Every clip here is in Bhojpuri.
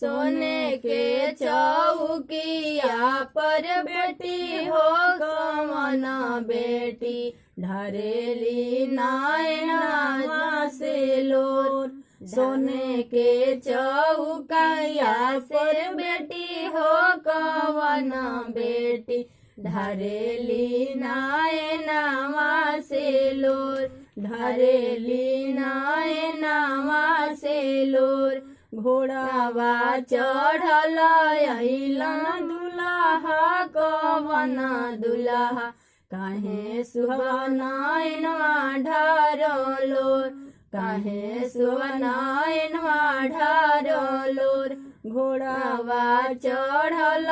सोने के चौकिया पर बेटी हो कवन बेटी ढरेली नैना से लोर। सोने के चौकिया पर बेटी हो कवन बेटी ढरेली नैना से लोर। ढरेली नैना से लोर। घोड़ावा चढ़ल अइला दुल्हा कवन दुल्हा काहे सुहानवा ढारलोर। काहे सुहानवा ढारलोर। घोड़ावा चढ़ल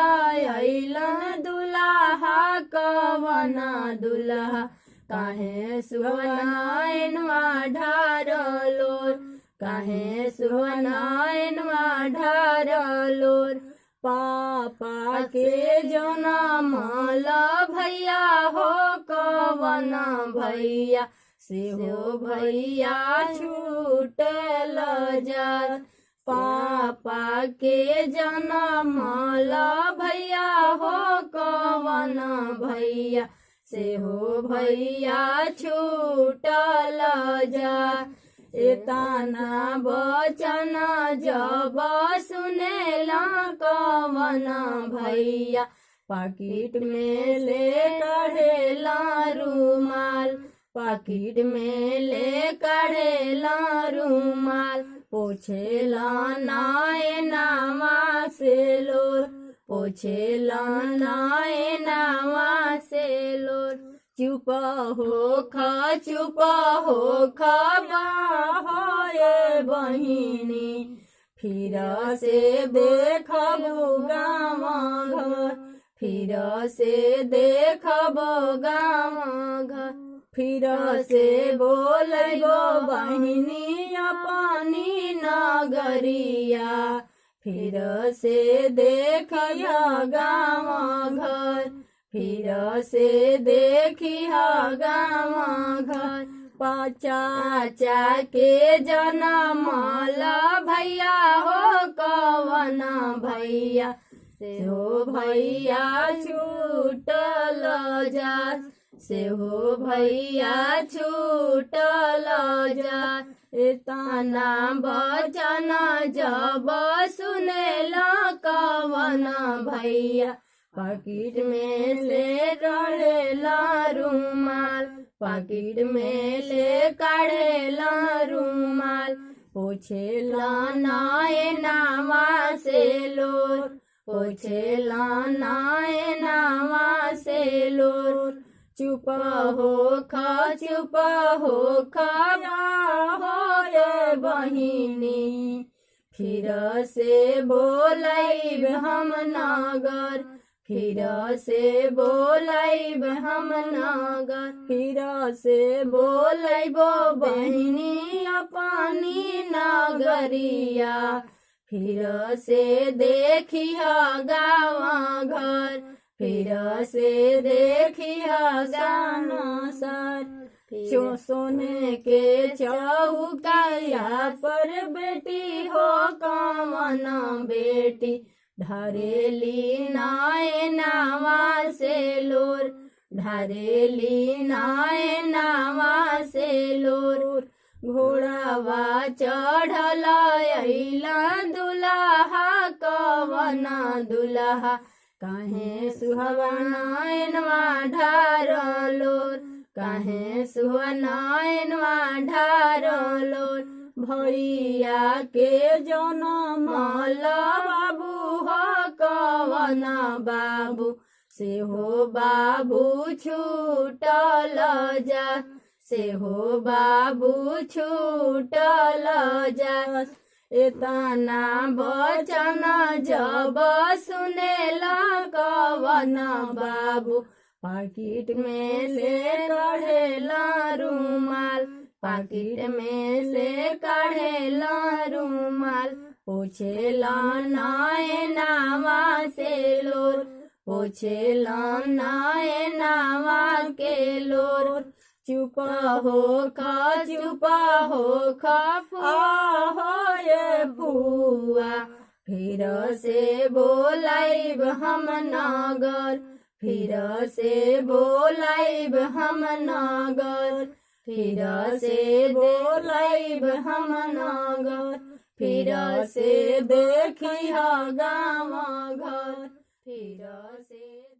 अइला दुल्हा कवन दुल्हा काहे सुहानवा ढारलोर। काहे सुहानवा ढारलोर। पापा के जनम भैया हो कवन भैया से हो भैया छूटल जात। पापा के जनम भैया हो कवन भैया से हो भैया छूटल जात। एतना बचन जब सुनेला कवन भैया पाकिट में ले कढ़ेला रुमाल। पाकिट में ले कढ़ेला रुमाल। पोछेला नैना से लोर। पोछेला नैना से लोर। चुप हो ये बहिनी फिर से देखबो गाँव घर। फिर से देखबो गाँव घर। फिर से बोलबो बहिनी अपनी नगरिया। फिर से देखिया गाँव घर। फिर से देखिया गाँव घर। चाचा के जनम भैया हो कवन भैया से हो भैया छूटल जात। से हो भैया छूटल जात। एतना बचन जब सुनेला कवन भैया पाकिट में ले कढ़ेला रुमाल। पाकिट में ले कढ़ेला रुमाल। पोछेला नैना से लोर। पोछेला नैना से लोर। चुप हो ये बहिनी फिर से बोलैब हम नगर। फिर से बोलैब हम नगर। फिर से बोलैबो बहिनी अपनी नगरिया। फिर से देखिया गाँव घर। फिर से देखिया सर। सोने के चौकिया पर बेटी हो कवन बेटी ढरेली नैना से लोर। ढरेली नैना से लोर। घोड़ावा चढ़ल अइला दुल्हा कवन दुल्हा काहे सुहानवा ढारलोर। काहे सुहानवा ढारलोर। भैया के जनम बाबू हो कवन बाबू से हो बाबू छूटल जा। से हो बाबू छूटल जा। एतना बचन जब सुनेला कवन बाबू पाकिट में ले कढ़ेला रुमाल। पाकिट में से कढ़ेला रुमाल। पोछेला नैना से लोर। पोछेला नैना के लोर। चुप हो ये बुआ फिर से बोलाइब हम नगर, फिर से बोलाइब हम नगर, फिर से बोलाइब हम नगर, फिर से देखिह गाँव घर, फिर से